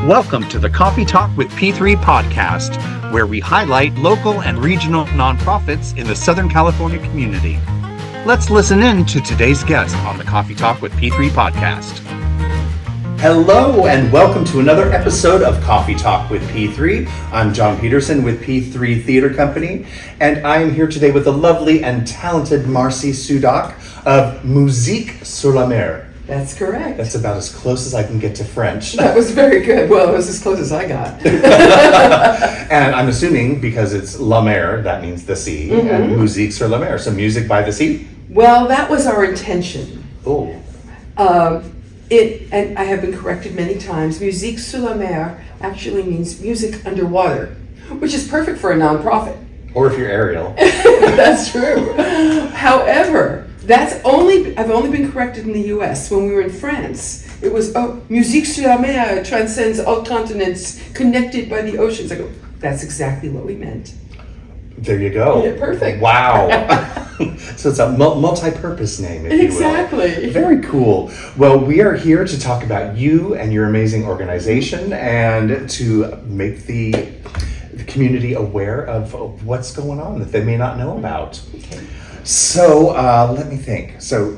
Welcome to the Coffee Talk with P3 podcast, where we highlight local and regional nonprofits in the Southern California community. Let's listen in to today's guest on the Coffee Talk with P3 podcast. Hello and welcome to another episode of Coffee Talk with P3. I'm John Peterson with P3 Theater Company, and I am here today with the lovely and talented Marcy Sudock of Musique Sur La Mer. That's correct. That's about as close as I can get to French. That was very good. Well, it was as close as I got. And I'm assuming because it's La Mer, that means the sea, and Musique Sur La Mer, so music by the sea? Well, that was our intention. Oh. And I have been corrected many times. Musique Sur La Mer actually means music underwater, which is perfect for a nonprofit. Or if you're Ariel. That's true. However, I've only been corrected in the U.S. When we were in France, it was, Musique Sur La Mer transcends all continents, connected by the oceans. I go, that's exactly what we meant. There you go. Yeah, perfect. Wow. So it's a multi-purpose name, if you will. Exactly. Very cool. Well, we are here to talk about you and your amazing organization and to make the community aware of what's going on that they may not know about. Okay. So let me think. So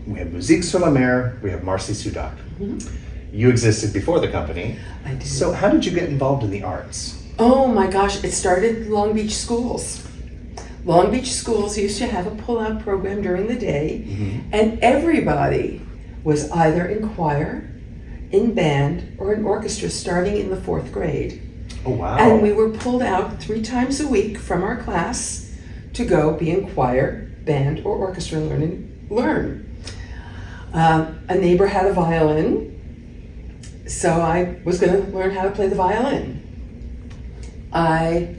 we have Musique Sur La Mer, we have Marcy Sudock. Mm-hmm. You existed before the company. I did. So how did you get involved in the arts? Oh my gosh, it started at Long Beach schools. Long Beach schools used to have a pull-out program during the day, and everybody was either in choir, in band, or in orchestra starting in the 4th grade. Oh, wow. And we were pulled out 3 times a week from our class to go be in choir, band, or orchestra and learn. A neighbor had a violin, so I was going to learn how to play the violin. I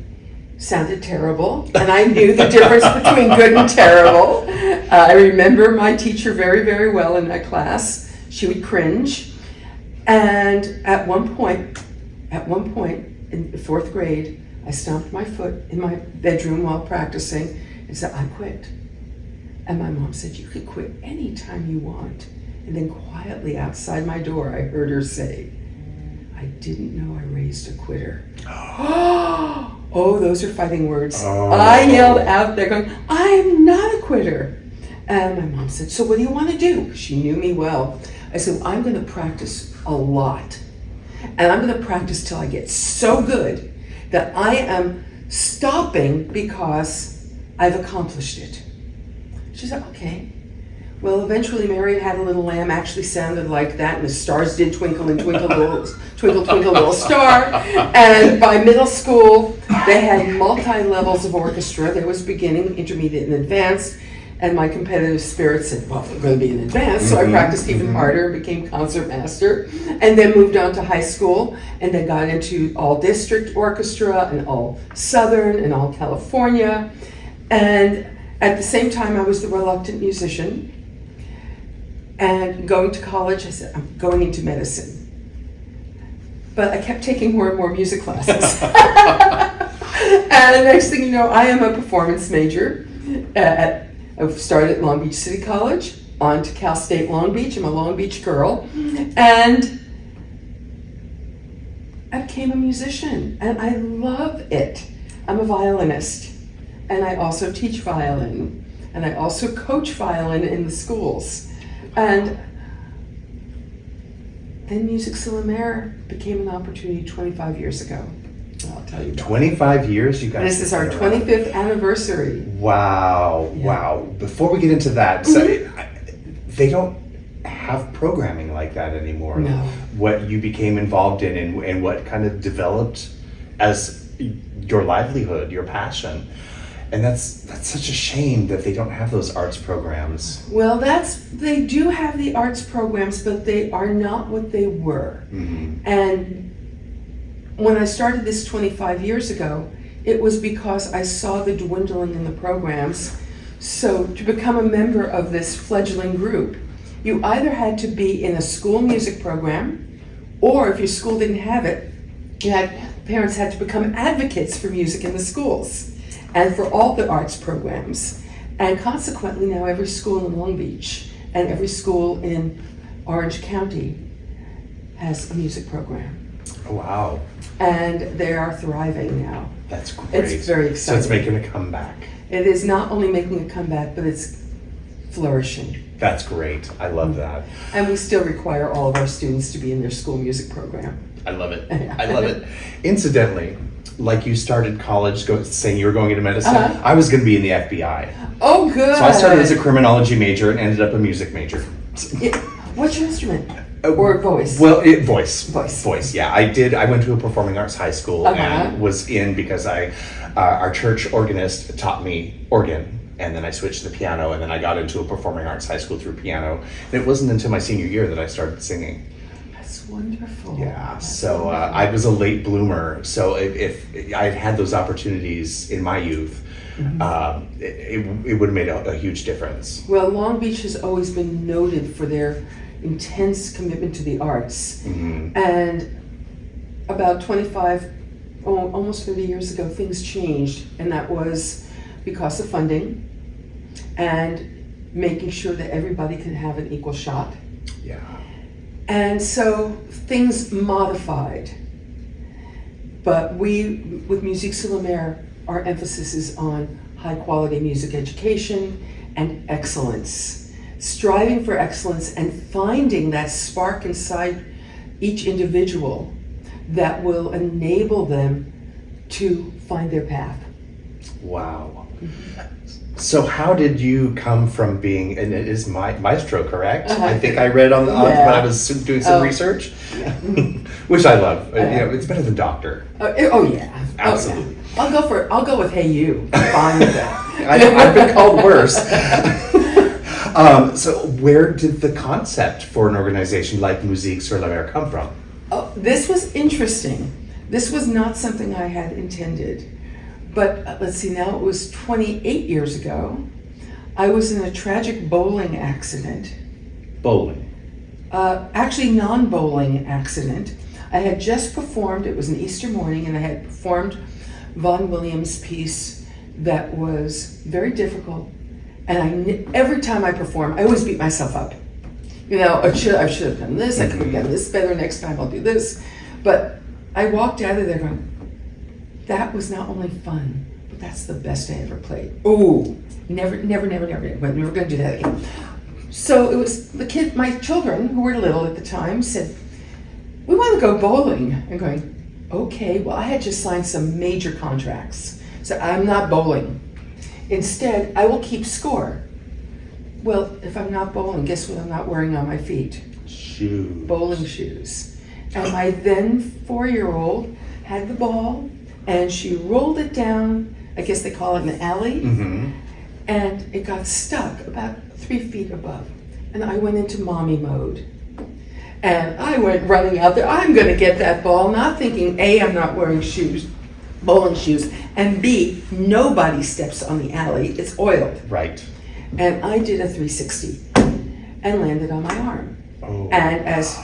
sounded terrible, and I knew the difference between good and terrible. I remember my teacher very, very well in that class. She would cringe. And at one point in the 4th grade, I stomped my foot in my bedroom while practicing and said, I quit. And my mom said, you could quit anytime you want. And then quietly outside my door, I heard her say, I didn't know I raised a quitter. Oh, those are fighting words. Oh. I yelled out there going, I'm not a quitter. And my mom said, so what do you want to do? She knew me well. I said, I'm going to practice a lot. And I'm going to practice till I get so good that I am stopping because I've accomplished it. She said, okay. Well, eventually Mary Had a Little Lamb actually sounded like that, and the stars did twinkle and twinkle, twinkle, twinkle, little star. And by middle school, they had multi-levels of orchestra. There was beginning, intermediate, and advanced. And my competitive spirit said, well, we're going to be in advanced. So I practiced even harder, became concertmaster, and then moved on to high school, and then got into all district orchestra and all Southern and all California. And at the same time, I was the reluctant musician. And going to college, I said, I'm going into medicine. But I kept taking more and more music classes. And the next thing you know, I am a performance major. I started at Long Beach City College, on to Cal State Long Beach. I'm a Long Beach girl. And I became a musician, and I love it. I'm a violinist, and I also teach violin, and I also coach violin in the schools. And then Musique Sur La Mer became an opportunity 25 years ago. I'll tell you. 25 years, you guys. This is our 25th anniversary. Wow, yeah. Wow. Before we get into that, so they don't have programming like that anymore. No. What you became involved in and what kind of developed as your livelihood, your passion. And that's such a shame that they don't have those arts programs. Well, they do have the arts programs, but they are not what they were. Mm-hmm. And when I started this 25 years ago, it was because I saw the dwindling in the programs. So to become a member of this fledgling group, you either had to be in a school music program, or if your school didn't have it, parents had to become advocates for music in the schools and for all the arts programs. And consequently, now every school in Long Beach and every school in Orange County has a music program. Oh, wow. And they are thriving now. That's great. It's very exciting. So it's making a comeback. It is not only making a comeback, but it's flourishing. That's great. I love that. And we still require all of our students to be in their school music program. I love it. I love it. Incidentally, like you started college saying you were going into medicine, I was going to be in the FBI. Oh, good. So I started as a criminology major and ended up a music major. What's your instrument? Or voice? Well, voice. Voice. Yeah, I went to a performing arts high school and was in because our church organist taught me organ. And then I switched to the piano, and then I got into a performing arts high school through piano. And it wasn't until my senior year that I started singing. That's wonderful. Yeah, That's so wonderful. I was a late bloomer. So if I had had those opportunities in my youth, it would have made a huge difference. Well, Long Beach has always been noted for their intense commitment to the arts. Mm-hmm. And about 25, almost 30 years ago, things changed. And that was because of funding and making sure that everybody could have an equal shot. Yeah. And so things modified. But we, with Musique Sur La Mer, our emphasis is on high quality music education and excellence. Striving for excellence and finding that spark inside each individual that will enable them to find their path. Wow. So how did you come from being, and it is maestro, correct? I think I read on when I was doing some research, which I love. It's better than doctor. Yeah. Absolutely. I'll go with hey you. I'm fine with that. I've been called worse. So where did the concept for an organization like Musique Sur La Mer come from? Oh, this was interesting. This was not something I had intended. But let's see, now it was 28 years ago. I was in a tragic bowling accident. Bowling? Actually, non-bowling accident. I had just performed, it was an Easter morning, and I had performed Vaughan Williams' piece that was very difficult. And every time I perform, I always beat myself up. You know, I should have done this, I could have done this better, next time I'll do this. But I walked out of there going, that was not only fun, but that's the best I ever played. Oh, never gonna do that again. So it was my children, who were little at the time, said, we want to go bowling. I'm going, okay, well, I had just signed some major contracts, so I'm not bowling. Instead, I will keep score. Well, if I'm not bowling, guess what I'm not wearing on my feet? Shoes. Bowling shoes. And my then 4-year-old had the ball, and she rolled it down, I guess they call it an alley, and it got stuck about 3 feet above. And I went into mommy mode. And I went running out there, I'm gonna get that ball, not thinking, A, I'm not wearing shoes, bowling shoes, and B, nobody steps on the alley, it's oiled. Right. And I did a 360 and landed on my arm. Oh. And as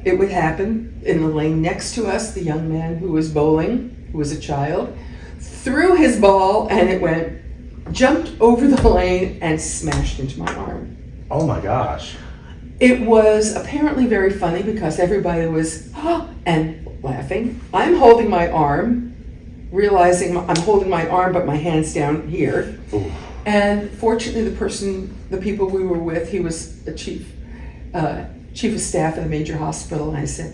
it would happen, in the lane next to us, the young man who was bowling, who was a child, threw his ball and it jumped over the lane and smashed into my arm. Oh my gosh. It was apparently very funny because everybody was and laughing. I'm holding my arm, realizing I'm holding my arm but my hand's down here. Ooh. And fortunately the people we were with, he was a chief of staff at a major hospital, and I said,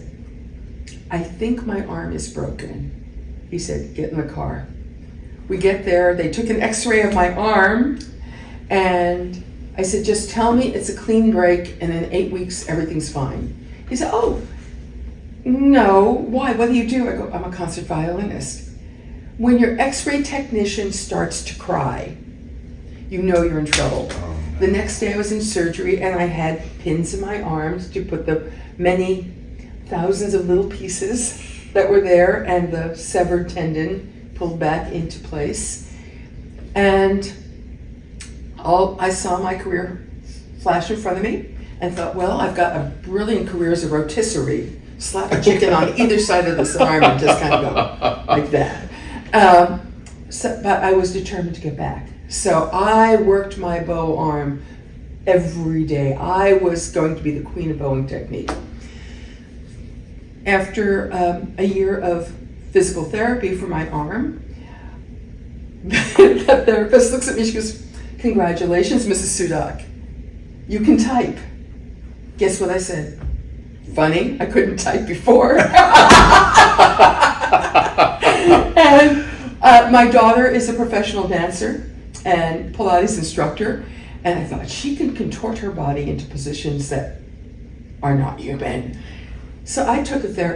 I think my arm is broken. He said, get in the car. We get there, they took an x-ray of my arm, and I said, just tell me it's a clean break, and in 8 weeks, everything's fine. He said, oh, no, why, what do you do? I go, I'm a concert violinist. When your x-ray technician starts to cry, you know you're in trouble. The next day I was in surgery, and I had pins in my arms to put the many thousands of little pieces that were there and the severed tendon pulled back into place. And I saw my career flash in front of me and thought, well, I've got a brilliant career as a rotisserie. Slap a chicken on either side of this arm and just kind of go like that. But I was determined to get back. So I worked my bow arm every day. I was going to be the queen of bowing technique. After a year of physical therapy for my arm, the therapist looks at me, she goes, "Congratulations, Mrs. Sudock. You can type." Guess what I said? Funny, I couldn't type before. And my daughter is a professional dancer and Pilates instructor, and I thought she can contort her body into positions that are not human. So I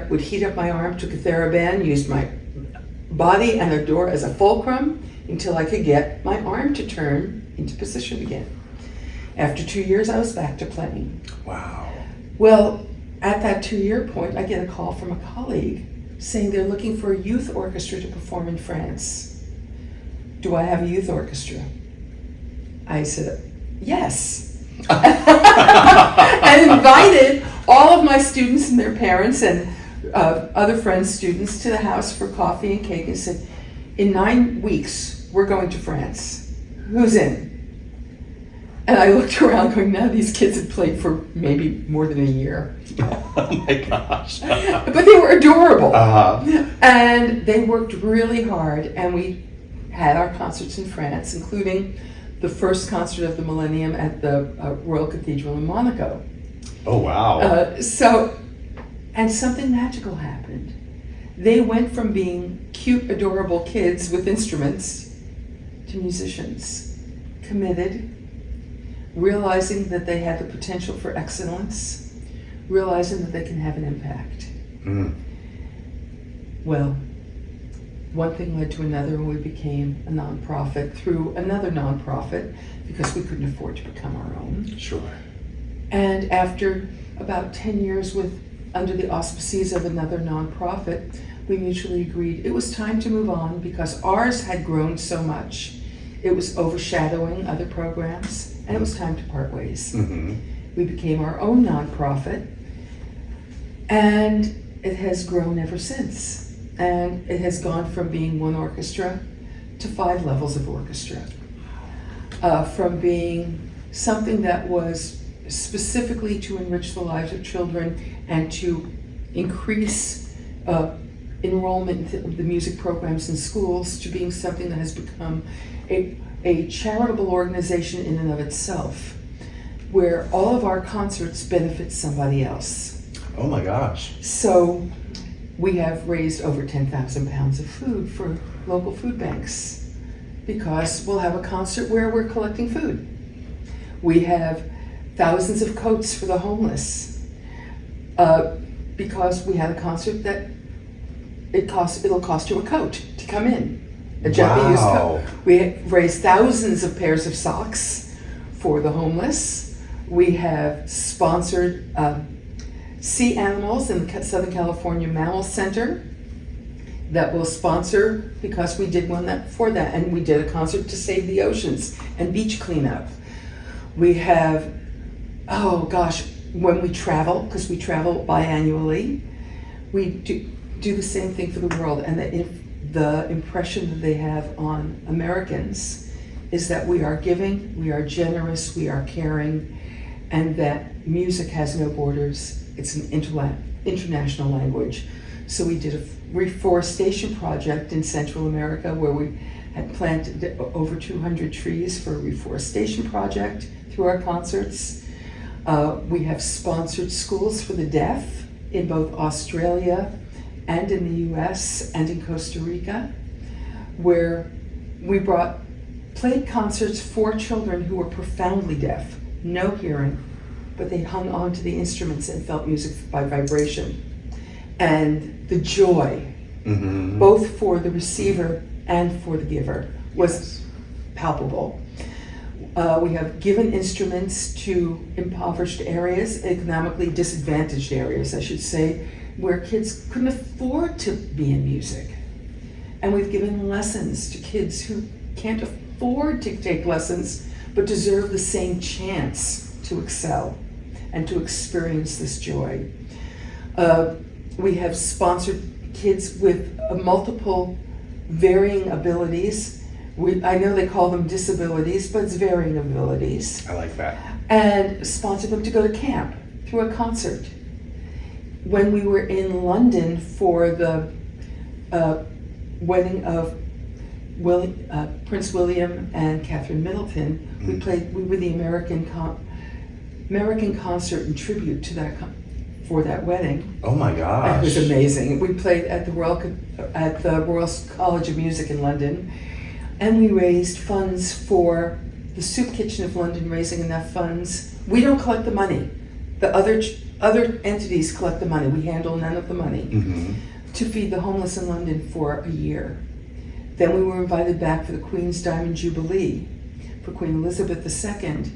would heat up my arm, took a TheraBand, used my body and the door as a fulcrum until I could get my arm to turn into position again. After 2 years, I was back to playing. Wow. Well, at that 2-year point, I get a call from a colleague saying they're looking for a youth orchestra to perform in France. Do I have a youth orchestra? I said, yes. And invited all of my students and their parents and other friends' students to the house for coffee and cake and said, in 9 weeks, we're going to France. Who's in? And I looked around going, none of these kids had played for maybe more than a year. Oh my gosh. But they were adorable. Uh-huh. And they worked really hard, and we had our concerts in France, including the first concert of the millennium at the Royal Cathedral in Monaco. Oh, wow. And something magical happened. They went from being cute, adorable kids with instruments to musicians, committed, realizing that they had the potential for excellence, realizing that they can have an impact. Mm. Well, one thing led to another, and we became a nonprofit through another nonprofit because we couldn't afford to become our own. Sure. And after about 10 years under the auspices of another nonprofit, we mutually agreed it was time to move on because ours had grown so much. It was overshadowing other programs, and it was time to part ways. Mm-hmm. We became our own nonprofit, and it has grown ever since. And it has gone from being one orchestra to 5 levels of orchestra. From being something that was specifically to enrich the lives of children and to increase enrollment in the music programs in schools to being something that has become a charitable organization in and of itself, where all of our concerts benefit somebody else. Oh my gosh. So we have raised over 10,000 pounds of food for local food banks because we'll have a concert where we're collecting food. We have thousands of coats for the homeless because we had a concert that it'll cost you a coat to come in. A Japanese coat. We raised thousands of pairs of socks for the homeless. We have sponsored sea animals in the Southern California Mammal Center that will sponsor, because we did one for that, and we did a concert to save the oceans and beach cleanup. We have, when we travel, because we travel biannually, we do the same thing for the world, and the impression that they have on Americans is that we are giving, we are generous, we are caring, and that music has no borders. It's an international language. So we did a reforestation project in Central America where we had planted over 200 trees for a reforestation project through our concerts. We have sponsored schools for the deaf in both Australia and in the US and in Costa Rica, where we played concerts for children who were profoundly deaf, no hearing, but they hung on to the instruments and felt music by vibration. And the joy, mm-hmm. both for the receiver and for the giver, was palpable. We have given instruments to impoverished areas, economically disadvantaged areas, I should say, where kids couldn't afford to be in music. And we've given lessons to kids who can't afford to take lessons, but deserve the same chance to excel and to experience this joy. We have sponsored kids with multiple varying abilities. I know they call them disabilities, but it's varying abilities. I like that. And sponsored them to go to camp through a concert. when we were in London for the wedding of Prince William and Catherine Middleton, we were the American concert in tribute to that for that wedding. Oh my gosh! It was amazing. We played at the Royal College of Music in London, and we raised funds for the Soup Kitchen of London, raising enough funds. We don't collect the money. The other entities collect the money. We handle none of the money to feed the homeless in London for a year. Then we were invited back for the Queen's Diamond Jubilee for Queen Elizabeth II,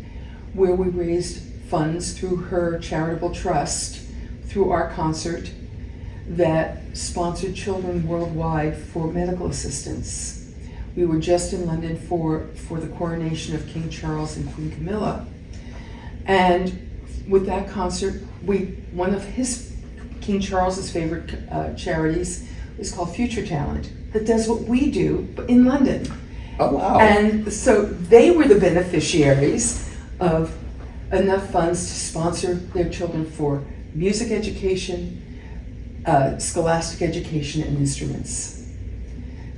where we raised funds through her charitable trust, through our concert, that sponsored children worldwide for medical assistance. We were just in London for the coronation of King Charles and Queen Camilla. And with that concert, one of King Charles's favorite charities is called Future Talent, that does what we do, but in London. Oh, wow. And so they were the beneficiaries of enough funds to sponsor their children for music education, scholastic education, and instruments.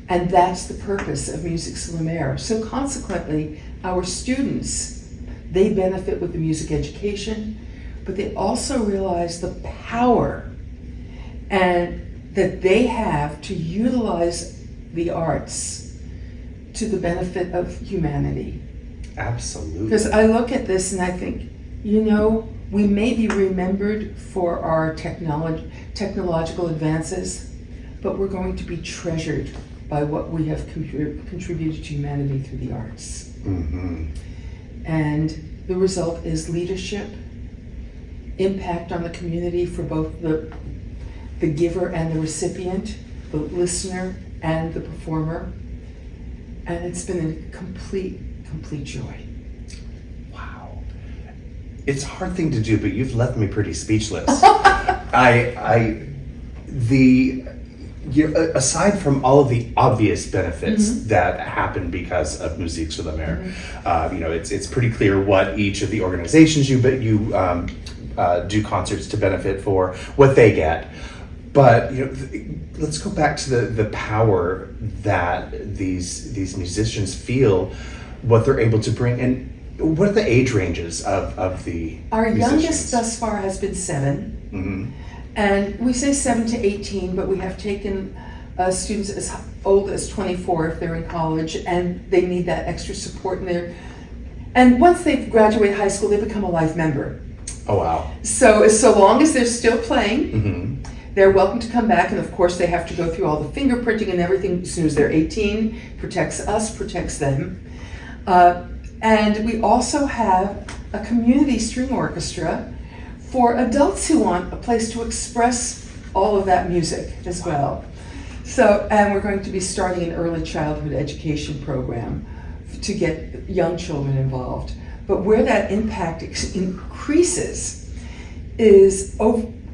And that's the purpose of Musique Sur La Mer. So consequently, our students, they benefit with the music education, but they also realize the power and that they have to utilize the arts to the benefit of humanity. Absolutely. Because I look at this and I think, we may be remembered for our technological advances, but we're going to be treasured by what we have contributed to humanity through the arts. And the result is leadership, impact on the community for both the giver and the recipient, the listener and the performer. And it's been a complete joy. Wow. It's a hard thing to do, but you've left me pretty speechless. Aside from all of the obvious benefits that happen because of Musique Sur La Mer, it's pretty clear what each of the organizations you do concerts to benefit for, what they get. But let's go back to the power that these musicians feel, what they're able to bring, and what are the age ranges of the Our musicians? youngest thus far has been 7. And we say 7 to 18, but we have taken students as old as 24 if they're in college, and they need that extra support in there. And once they graduate high school, they become a life member. Oh, wow. So long as they're still playing, they're welcome to come back. And of course, they have to go through all the fingerprinting and everything as soon as they're 18. Protects us, protects them. And we also have a community string orchestra for adults who want a place to express all of that music as well. So, and we're going to be starting an early childhood education program to get young children involved. But where that impact increases is a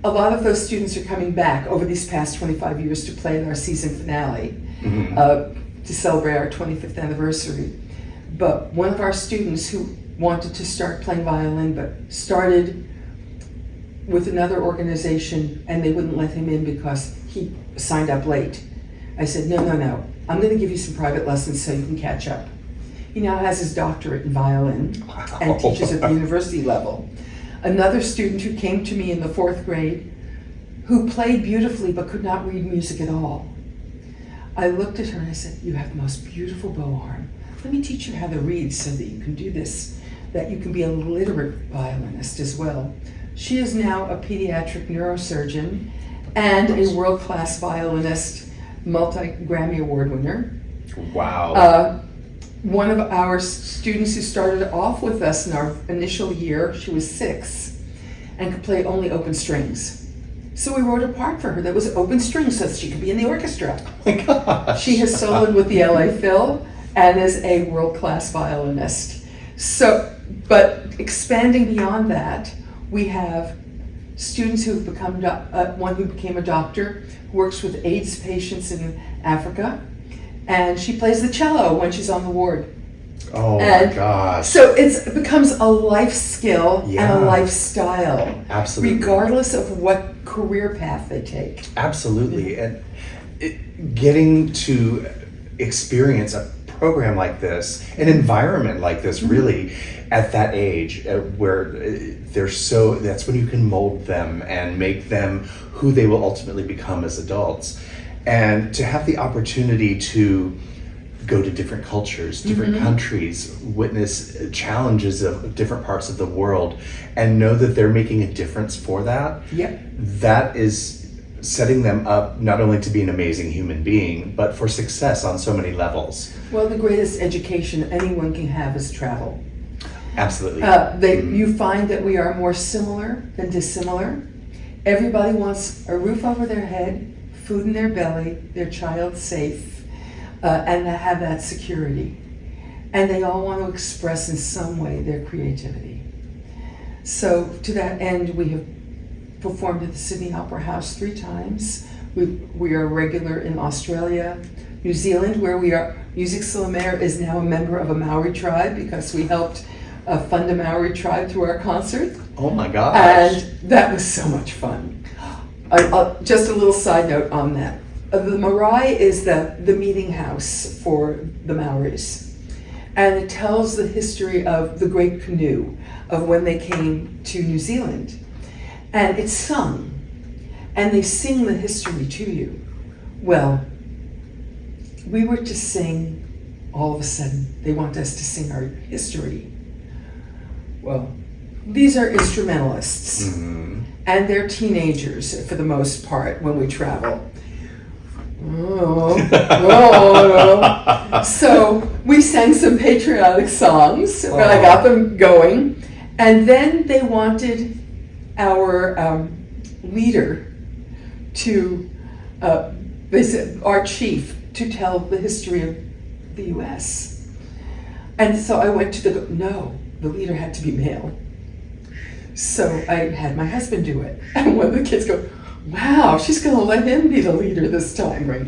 lot of those students are coming back over these past 25 years to play in our season finale to celebrate our 25th anniversary. But one of our students who wanted to start playing violin but started with another organization and they wouldn't let him in because he signed up late. I said, no, I'm going to give you some private lessons so you can catch up. He now has his doctorate in violin and teaches at the university level. Another student who came to me in the 4th grade who played beautifully but could not read music at all. I looked at her and I said, you have the most beautiful bow arm. Let me teach you how to read so that you can do this, that you can be a literate violinist as well. She is now a pediatric neurosurgeon and a world-class violinist, multi-Grammy Award winner. Wow. One of our students who started off with us in our initial year, she was 6 and could play only open strings. So we wrote a part for her that was open strings so that she could be in the orchestra. Oh my gosh. She has soloed with the LA Phil and is a world-class violinist. So, but expanding beyond that, we have students who've become, one who became a doctor, who works with AIDS patients in Africa, and she plays the cello when she's on the ward. Oh my gosh. So it becomes a life skill and a lifestyle. Absolutely. Regardless of what career path they take. Absolutely. And getting to experience a program like this, an environment like this, really, at that age, where that's when you can mold them and make them who they will ultimately become as adults. And to have the opportunity to go to different cultures, different countries, witness challenges of different parts of the world, and know that they're making a difference for that. Yep. That is setting them up not only to be an amazing human being, but for success on so many levels. Well, the greatest education anyone can have is travel. Absolutely. You find that we are more similar than dissimilar. Everybody wants a roof over their head, food in their belly, their child safe, and to have that security. And they all want to express in some way their creativity. So to that end, we have performed at the Sydney Opera House 3 times. We are regular in Australia, New Zealand, where we are. Musique Sur La Mer is now a member of a Maori tribe because we helped fund a Maori tribe through our concert. Oh my gosh. And that was so much fun. Just a little side note on that. The marae is the meeting house for the Maoris. And it tells the history of the Great Canoe, of when they came to New Zealand. And it's sung. And they sing the history to you. Well, we were to sing, all of a sudden, they want us to sing our history. Well, these are instrumentalists. And they're teenagers, for the most part, when we travel. So we sang some patriotic songs, but I got them going. And then they wanted our leader to, they said, our chief, to tell the history of the U.S. And so I went to the leader had to be male. So I had my husband do it. And one of the kids go, wow, she's going to let him be the leader this time. Right?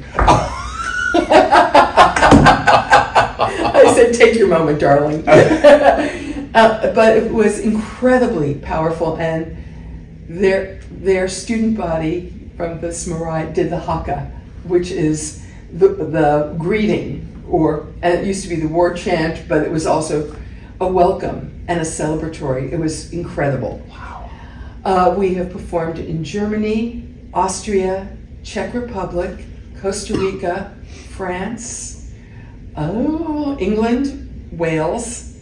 I said, take your moment, darling. But it was incredibly powerful. And their student body from the Marae did the haka, which is the greeting, and it used to be the war chant, but it was also a welcome and a celebratory. It was incredible. Wow. We have performed in Germany, Austria, Czech Republic, Costa Rica, France, England, Wales,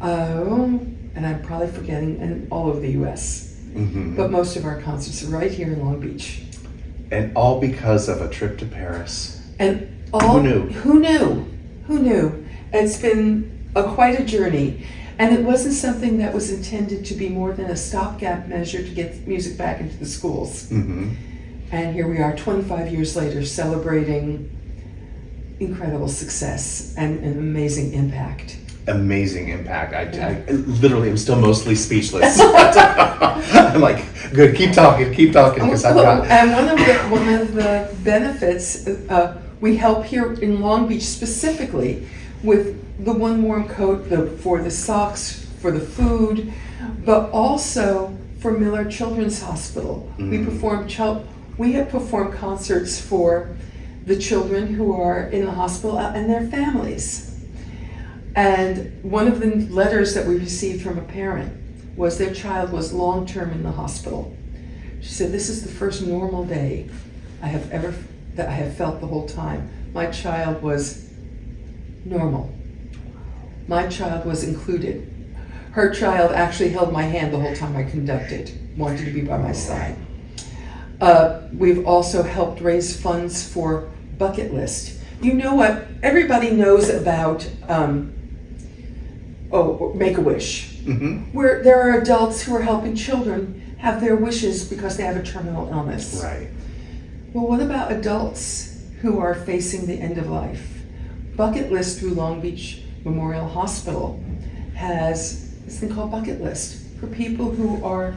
and I'm probably forgetting, and all over the U.S. But most of our concerts are right here in Long Beach. And all because of a trip to Paris. And who knew? Who knew? It's been quite a journey. And it wasn't something that was intended to be more than a stopgap measure to get music back into the schools. And here we are 25 years later celebrating incredible success and an amazing impact. Amazing impact. I literally am still mostly speechless. I'm like, good, keep talking, because I've got... And one of the benefits, we help here in Long Beach specifically with the one warm coat, for the socks, for the food, but also for Miller Children's Hospital. We have performed concerts for the children who are in the hospital and their families. And one of the letters that we received from a parent was their child was long-term in the hospital. She said, this is the first normal day I have felt the whole time. My child was normal. My child was included. Her child actually held my hand the whole time I conducted, wanted to be by my side. We've also helped raise funds for Bucket List. You know what? Everybody knows about Make-A-Wish, where there are adults who are helping children have their wishes because they have a terminal illness. Right. Well, what about adults who are facing the end of life? Bucket List through Long Beach Memorial Hospital has this thing called Bucket List for people who are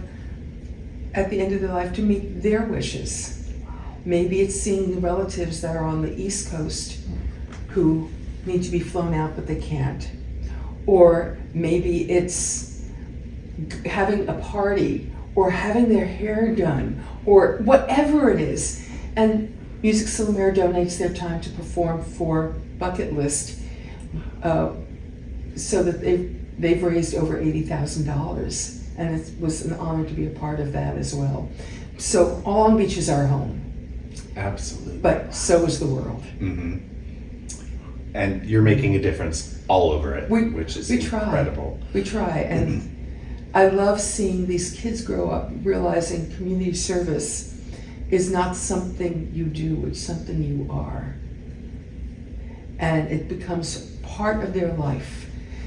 at the end of their life to meet their wishes. Maybe it's seeing the relatives that are on the East Coast who need to be flown out but they can't. Or maybe it's having a party or having their hair done, or whatever it is. And Musique Sur La Mer donates their time to perform for Bucket List, so that they've raised over $80,000, and it was an honor to be a part of that as well. So Long Beach is our home. Absolutely. But so is the world. Mm-hmm. And you're making a difference all over it, which is incredible. We try, and I love seeing these kids grow up realizing community service is not something you do, it's something you are. And it becomes part of their life.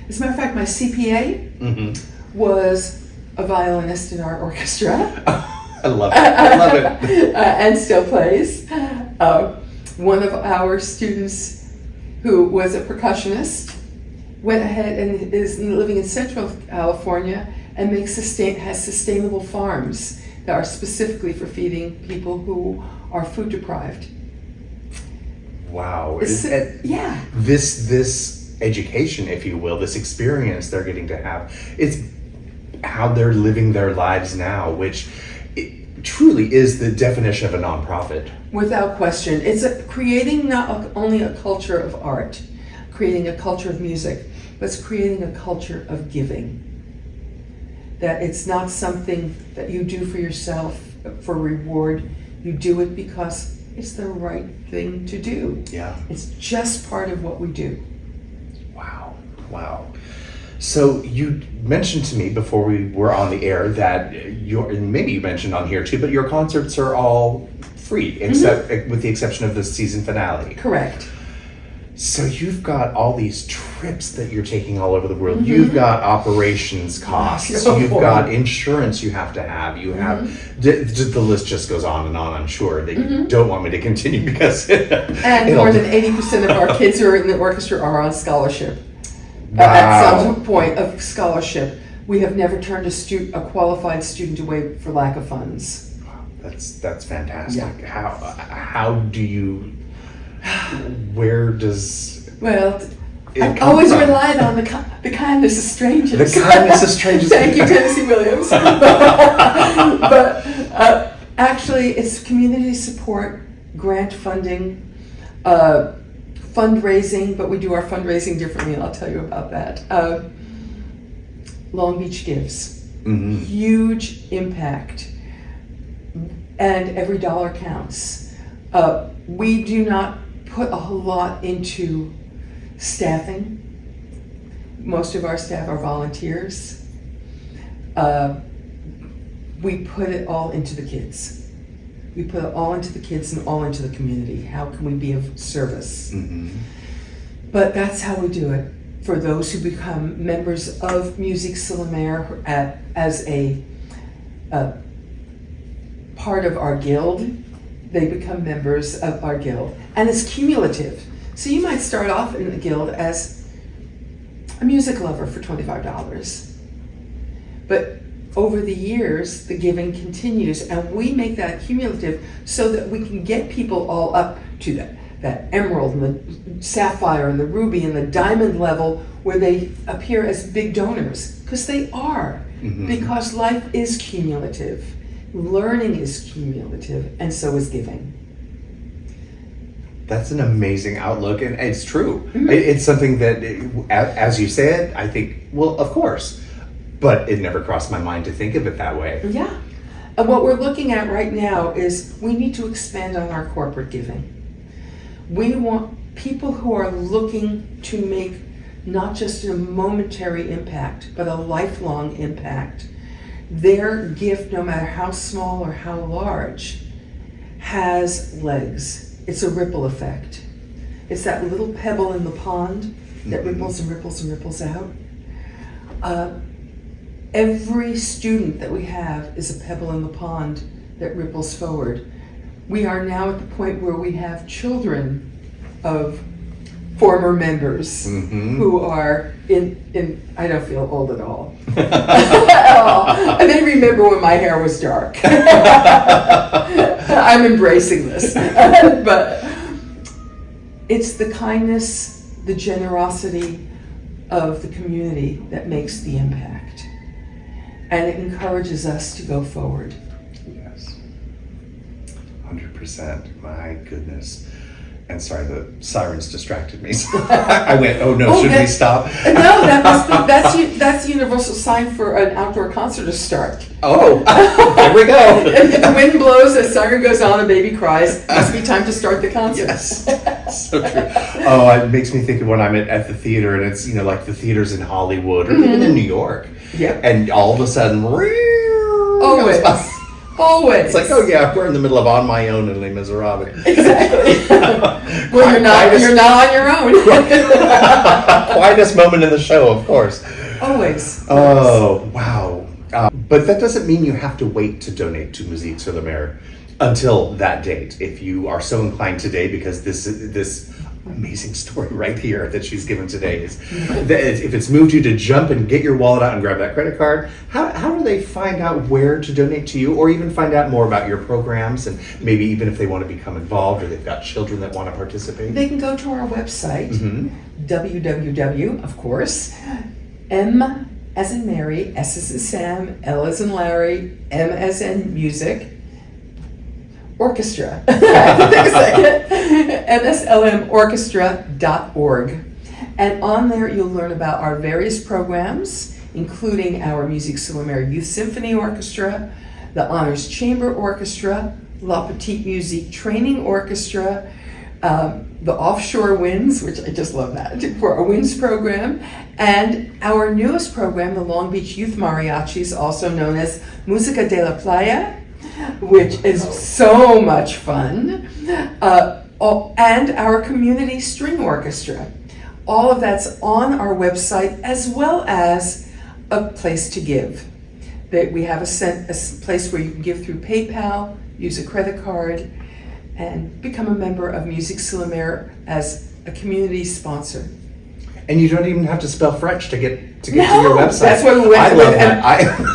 As a matter of fact, my CPA was a violinist in our orchestra. I love it. I love it. And still plays. One of our students who was a percussionist went ahead and is living in Central California and has sustainable farms that are specifically for feeding people who are food deprived. Wow. Yeah. This education, if you will, this experience they're getting to have, it's how they're living their lives now, which truly is the definition of a nonprofit. Without question. It's creating not only a culture of art, creating a culture of music, but it's creating a culture of giving. That it's not something that you do for yourself for reward. You do it because it's the right thing to do. Yeah. It's just part of what we do. Wow. So you mentioned to me before we were on the air that and maybe you mentioned on here too, but your concerts are all free, except with the exception of the season finale. Correct. So you've got all these trips that you're taking all over the world. You've got operations costs. You've got insurance you have to have. You have the list just goes on and on. I'm sure that you don't want me to continue because and more than 80% of our kids who are in the orchestra are on scholarship. Wow. At some point of scholarship, we have never turned a qualified student away for lack of funds. That's fantastic. Yeah. How do you? Where does? Well, I've always relied on the kindness of strangers. The kindness of strangers. Thank you, Tennessee Williams. but actually, it's community support, grant funding, fundraising, but we do our fundraising differently, and I'll tell you about that. Long Beach Gives. Huge impact. And every dollar counts. We do not put a whole lot into staffing. Most of our staff are volunteers. We put it all into the kids. We put it all into the kids and all into the community. How can we be of service? But that's how we do it. For those who become members of Musique Sur La Mer as a part of our guild, they become members of our guild. And it's cumulative. So you might start off in the guild as a music lover for $25. But over the years, the giving continues, and we make that cumulative so that we can get people all up to that emerald and the sapphire and the ruby and the diamond level where they appear as big donors, because they are, because life is cumulative. Learning is cumulative, and so is giving. That's an amazing outlook, and it's true. It's something that, as you said, I think, well, of course, but it never crossed my mind to think of it that way. Yeah. And what we're looking at right now is we need to expand on our corporate giving. We want people who are looking to make not just a momentary impact, but a lifelong impact. Their gift, no matter how small or how large, has legs. It's a ripple effect. It's that little pebble in the pond that ripples and ripples and ripples out. Every student that we have is a pebble in the pond that ripples forward. We are now at the point where we have children of former members who are in I don't feel old at all. At all. And they remember when my hair was dark. I'm embracing this. But it's the kindness, the generosity of the community that makes the impact. and it encourages us to go forward. Yes. 100%. My goodness. And sorry, the sirens distracted me. So I went, oh no, should we stop? No, that's the universal sign for an outdoor concert to start. Oh, there we go. If the wind blows, a siren goes on, a baby cries. Must be time to start the concert. Yes, so true. Oh, it makes me think of when I'm at the theater, and it's, like the theaters in Hollywood or even in New York. Yep. And all of a sudden, Always. It's like, oh yeah, we're in the middle of On My Own in Les Miserables. Exactly. Well, you're not on your own. Quietest moment in the show, of course. Always. Oh, wow. But that doesn't mean you have to wait to donate to Musique Sur La Mer until that date. If you are so inclined today, because this amazing story right here that she's given today is that if it's moved you to jump and get your wallet out and grab that credit card, how do they find out where to donate to you, or even find out more about your programs, and maybe even if they want to become involved or they've got children that want to participate? They can go to our website, www, of course, M as in Mary, S as in Sam, L as in Larry, M as in music, Orchestra. Take a second. MSLMYSO.org. And on there you'll learn about our various programs, including our Musique Sur La Mer Youth Symphony Orchestra, the Honors Chamber Orchestra, La Petite Musique Training Orchestra, the Offshore Winds, which I just love that, for our Winds program, and our newest program, the Long Beach Youth Mariachis, also known as Música de la Playa, which is so much fun, and our community string orchestra. All of that's on our website, as well as a place to give. That we have a place where you can give through PayPal, use a credit card, and become a member of Musique Sur La Mer as a community sponsor. And you don't even have to spell French to get to your website. That's what we went I with. love that.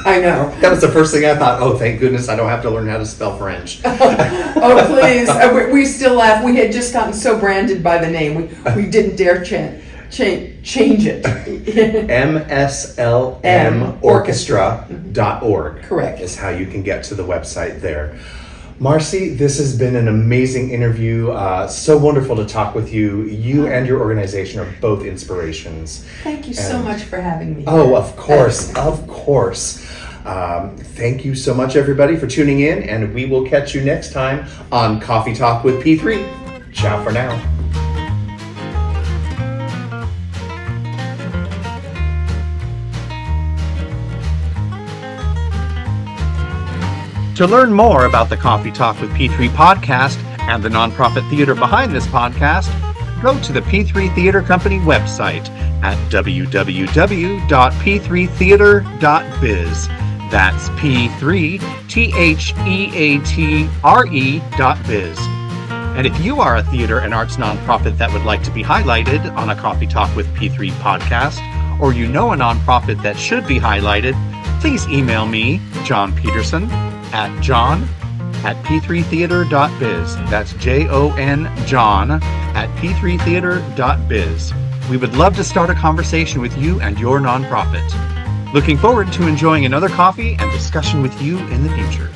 I know. That was the first thing I thought. Oh, thank goodness I don't have to learn how to spell French. Oh, please. We still laugh. We had just gotten so branded by the name. We didn't dare change it. MSLMorchestra.org. Correct. Is how you can get to the website there. Marcy, this has been an amazing interview. So wonderful to talk with you. You and your organization are both inspirations. Thank you so much for having me. Oh, of course, of course. Thank you so much, everybody, for tuning in, and we will catch you next time on Coffee Talk with P3. Ciao for now. To learn more about the Coffee Talk with P3 podcast and the nonprofit theater behind this podcast, go to the P3 Theater Company website at www.p3theater.biz. That's P3THEATRE.biz. And if you are a theater and arts nonprofit that would like to be highlighted on a Coffee Talk with P3 podcast, or you know a nonprofit that should be highlighted, please email me, John Peterson, at john@p3theater.biz. That's JON John at p3theater.biz. We would love to start a conversation with you and your nonprofit. Looking forward to enjoying another coffee and discussion with you in the future.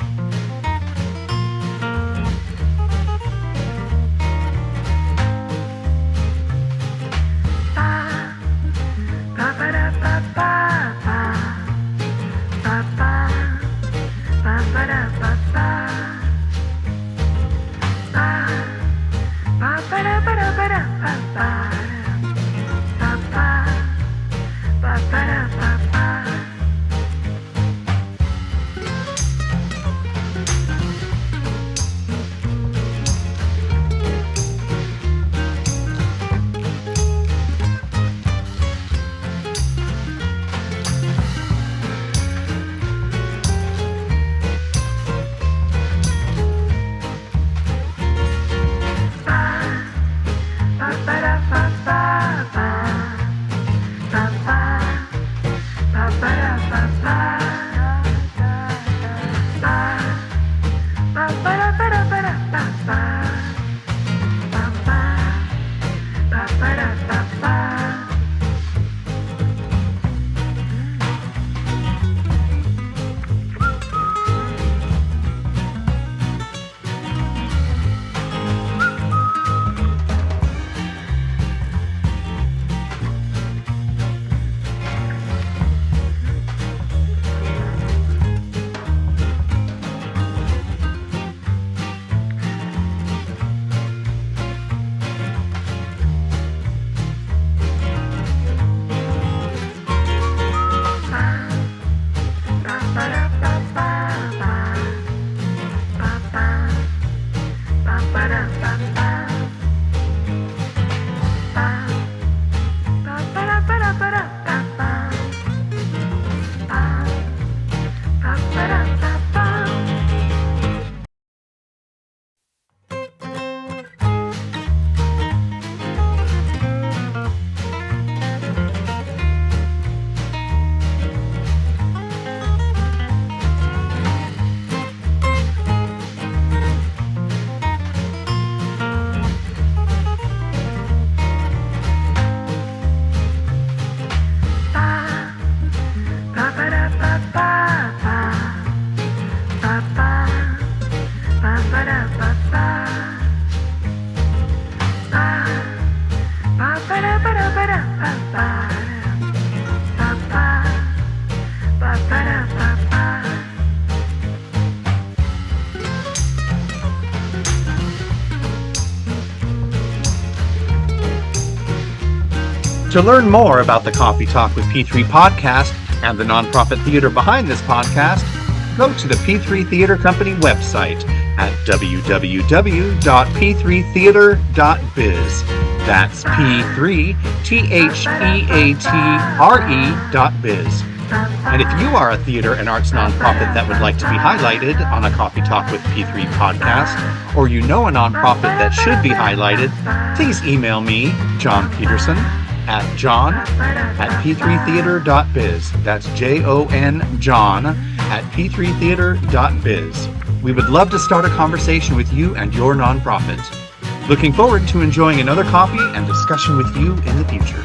To learn more about the Coffee Talk with P3 podcast and the nonprofit theater behind this podcast, go to the P3 Theater Company website at www.p3theater.biz. That's P3theatre.biz. And if you are a theater and arts nonprofit that would like to be highlighted on a Coffee Talk with P3 podcast, or you know a nonprofit that should be highlighted, please email me, John Peterson, at john@p3theater.biz. That's Jon John at p3theater.biz. We would love to start a conversation with you and your nonprofit. Looking forward to enjoying another coffee and discussion with you in the future.